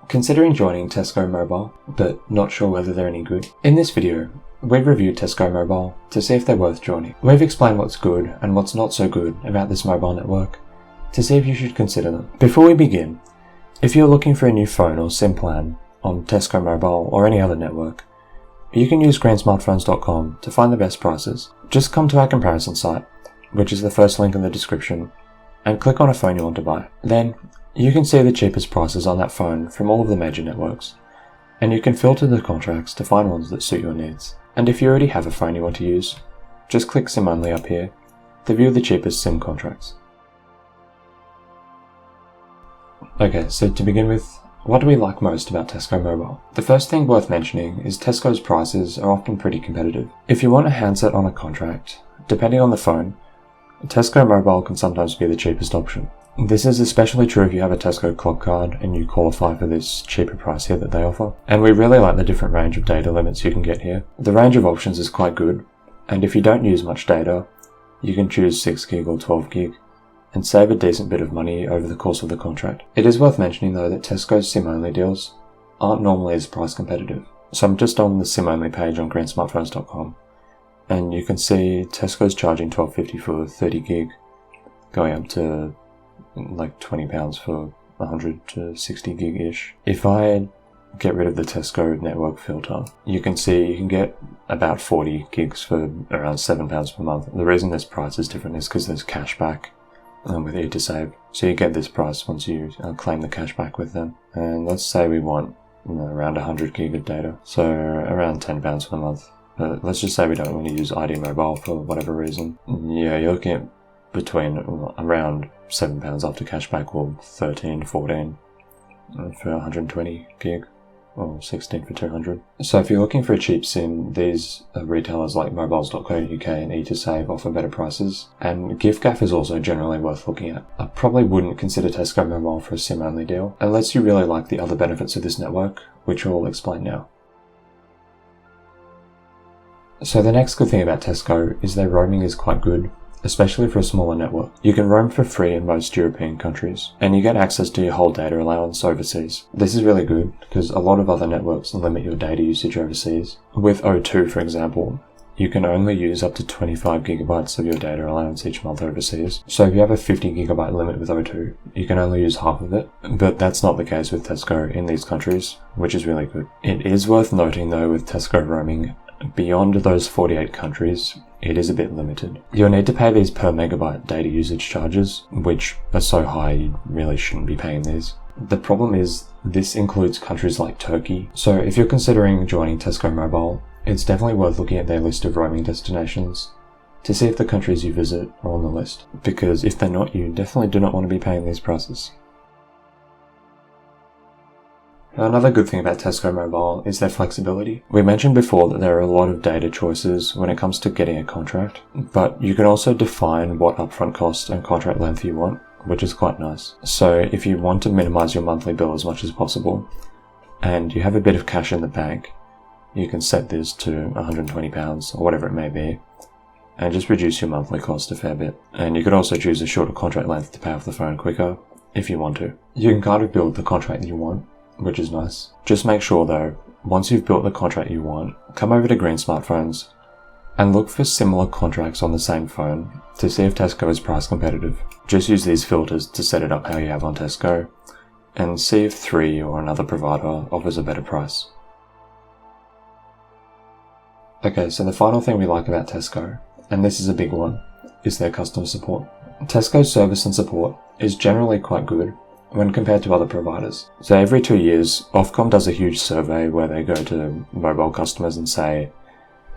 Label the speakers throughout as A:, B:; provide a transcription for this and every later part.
A: Considering joining Tesco Mobile, but not sure whether they're any good? In this video, we've reviewed Tesco Mobile to see if they're worth joining. We've explained what's good and what's not so good about this mobile network to see if you should consider them. Before we begin, if you're looking for a new phone or SIM plan on Tesco Mobile or any other network, you can use greensmartphones.com to find the best prices. Just come to our comparison site, which is the first link in the description, and click on a phone you want to buy. Then, you can see the cheapest prices on that phone from all of the major networks, and you can filter the contracts to find ones that suit your needs. And if you already have a phone you want to use, just click SIM only up here to view the cheapest SIM contracts. Okay, so to begin with, what do we like most about Tesco Mobile? The first thing worth mentioning is Tesco's prices are often pretty competitive. If you want a handset on a contract, depending on the phone, Tesco Mobile can sometimes be the cheapest option. This is especially true if you have a Tesco Clock card and you qualify for this cheaper price here that they offer. And we really like the different range of data limits you can get here. The range of options is quite good, and if you don't use much data, you can choose 6GB or 12GB and save a decent bit of money over the course of the contract. It is worth mentioning though that Tesco's SIM-only deals aren't normally as price competitive. So I'm just on the SIM-only page on greensmartphones.com, and you can see Tesco's charging $12.50 for 30GB, going up to like £20 for 100 to 60GB-ish. If I get rid of the Tesco network filter, you can see you can get about 40 gigs for around £7 per month. The reason this price is different is because there's cash back with E2Save. So you get this price once you claim the cash back with them. And let's say we want around 100 gig of data, so around £10 per month. But let's just say we don't want to use ID Mobile for whatever reason. Yeah, you're looking at between around £7 after cashback, or 13, 14 for 120 gig, or 16 for 200. So if you're looking for a cheap SIM, these retailers like mobiles.co.uk and E2Save offer better prices, and giffgaff is also generally worth looking at. I probably wouldn't consider Tesco Mobile for a SIM-only deal, unless you really like the other benefits of this network, which we'll explain now. So the next good thing about Tesco is their roaming is quite good, especially for a smaller network. You can roam for free in most European countries, and you get access to your whole data allowance overseas. This is really good because a lot of other networks limit your data usage overseas. With O2, for example, you can only use up to 25GB of your data allowance each month overseas. So if you have a 50GB limit with O2, you can only use half of it. But that's not the case with Tesco in these countries, which is really good. It is worth noting though, with Tesco roaming, beyond those 48 countries, it is a bit limited. You'll need to pay these per megabyte data usage charges, which are so high you really shouldn't be paying these. The problem is, this includes countries like Turkey. So if you're considering joining Tesco Mobile, it's definitely worth looking at their list of roaming destinations to see if the countries you visit are on the list. Because if they're not, you definitely do not want to be paying these prices. Another good thing about Tesco Mobile is their flexibility. We mentioned before that there are a lot of data choices when it comes to getting a contract, but you can also define what upfront cost and contract length you want, which is quite nice. So if you want to minimize your monthly bill as much as possible, and you have a bit of cash in the bank, you can set this to £120 or whatever it may be, and just reduce your monthly cost a fair bit. And you could also choose a shorter contract length to pay off the phone quicker, if you want to. You can kind of build the contract you want, which is nice. Just make sure though, once you've built the contract you want, come over to Green Smartphones and look for similar contracts on the same phone to see if Tesco is price competitive. Just use these filters to set it up how you have on Tesco, and see if 3 or another provider offers a better price. Okay, so the final thing we like about Tesco, and this is a big one, is their customer support. Tesco's service and support is generally quite good when compared to other providers. So every 2 years, Ofcom does a huge survey where they go to mobile customers and say,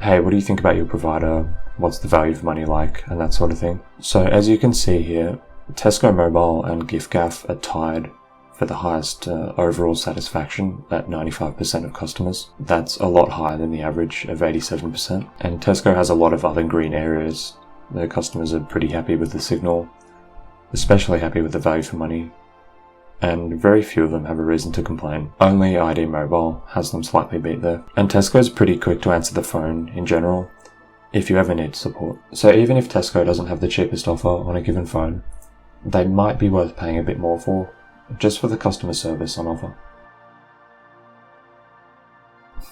A: hey, what do you think about your provider? What's the value for money like? And that sort of thing. So as you can see here, Tesco Mobile and giffgaff are tied for the highest overall satisfaction at 95% of customers. That's a lot higher than the average of 87%. And Tesco has a lot of other green areas. Their customers are pretty happy with the signal, especially happy with the value for money, and very few of them have a reason to complain. Only ID Mobile has them slightly beat there. And Tesco's pretty quick to answer the phone in general, if you ever need support. So even if Tesco doesn't have the cheapest offer on a given phone, they might be worth paying a bit more for, just for the customer service on offer.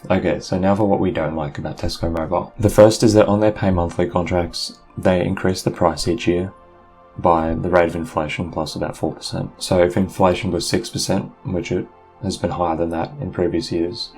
A: Okay, so now for what we don't like about Tesco Mobile. The first is that on their pay monthly contracts, they increase the price each year by the rate of inflation plus about 4%. So if inflation was 6%, which it has been higher than that in previous years,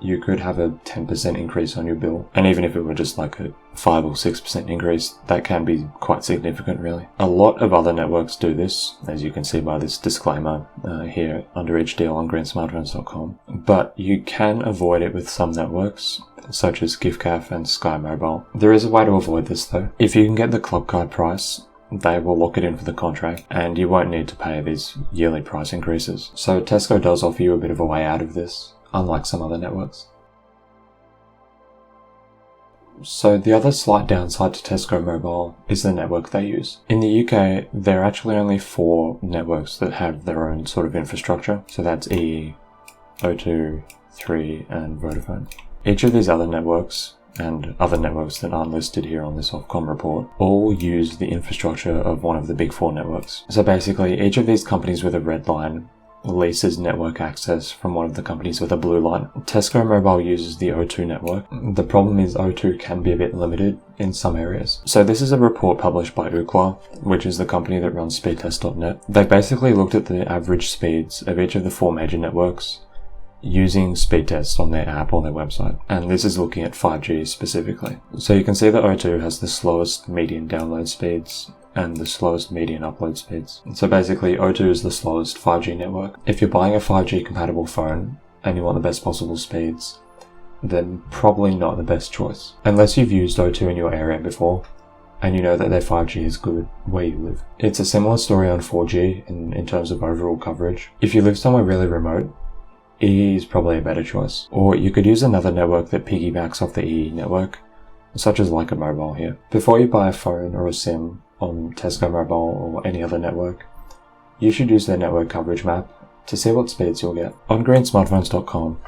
A: you could have a 10% increase on your bill. And even if it were just like a 5 or 6% increase, that can be quite significant, really. A lot of other networks do this, as you can see by this disclaimer here under each deal on greensmartphones.com. But you can avoid it with some networks, such as GiftCaf and Sky Mobile. There is a way to avoid this though. If you can get the club card price, they will lock it in for the contract and you won't need to pay these yearly price increases. So Tesco does offer you a bit of a way out of this, unlike some other networks. So the other slight downside to Tesco Mobile is the network they use. In the UK, there are actually only 4 networks that have their own sort of infrastructure. So that's EE, O2, 3 and Vodafone. Each of these other networks, and other networks that aren't listed here on this Ofcom report, all use the infrastructure of one of the big 4 networks. So basically, each of these companies with a red line leases network access from one of the companies with a blue line. Tesco Mobile uses the O2 network. The problem is O2 can be a bit limited in some areas. So this is a report published by Ookla, which is the company that runs speedtest.net. They basically looked at the average speeds of each of the 4 major networks using speed tests on their app or their website. And this is looking at 5G specifically. So you can see that O2 has the slowest median download speeds and the slowest median upload speeds. So basically O2 is the slowest 5G network. If you're buying a 5G compatible phone and you want the best possible speeds, then probably not the best choice. Unless you've used O2 in your area before and you know that their 5G is good where you live. It's a similar story on 4G in terms of overall coverage. If you live somewhere really remote, EE is probably a better choice. Or you could use another network that piggybacks off the EE network, such as like a mobile here. Before you buy a phone or a SIM on Tesco Mobile or any other network, you should use their network coverage map to see what speeds you'll get. On greensmartphones.com,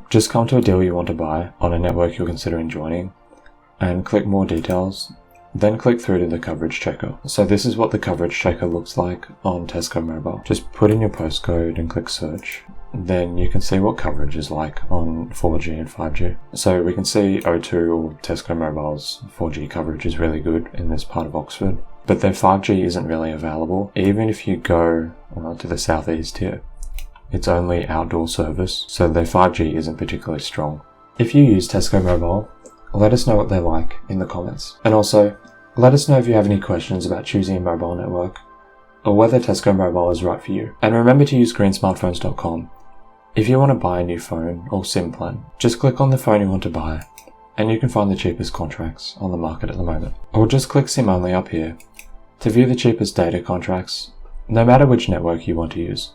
A: just come to a deal you want to buy on a network you're considering joining and click more details, then click through to the coverage checker. So this is what the coverage checker looks like on Tesco Mobile. Just put in your postcode and click search. Then you can see what coverage is like on 4G and 5G. So we can see O2 or Tesco Mobile's 4G coverage is really good in this part of Oxford, but their 5G isn't really available. Even if you go to the southeast here, it's only outdoor service, so their 5G isn't particularly strong. If you use Tesco Mobile, let us know what they're like in the comments. And also, let us know if you have any questions about choosing a mobile network, or whether Tesco Mobile is right for you. And remember to use greensmartphones.com. If you want to buy a new phone or SIM plan, just click on the phone you want to buy, and you can find the cheapest contracts on the market at the moment. Or just click SIM only up here to view the cheapest data contracts, no matter which network you want to use.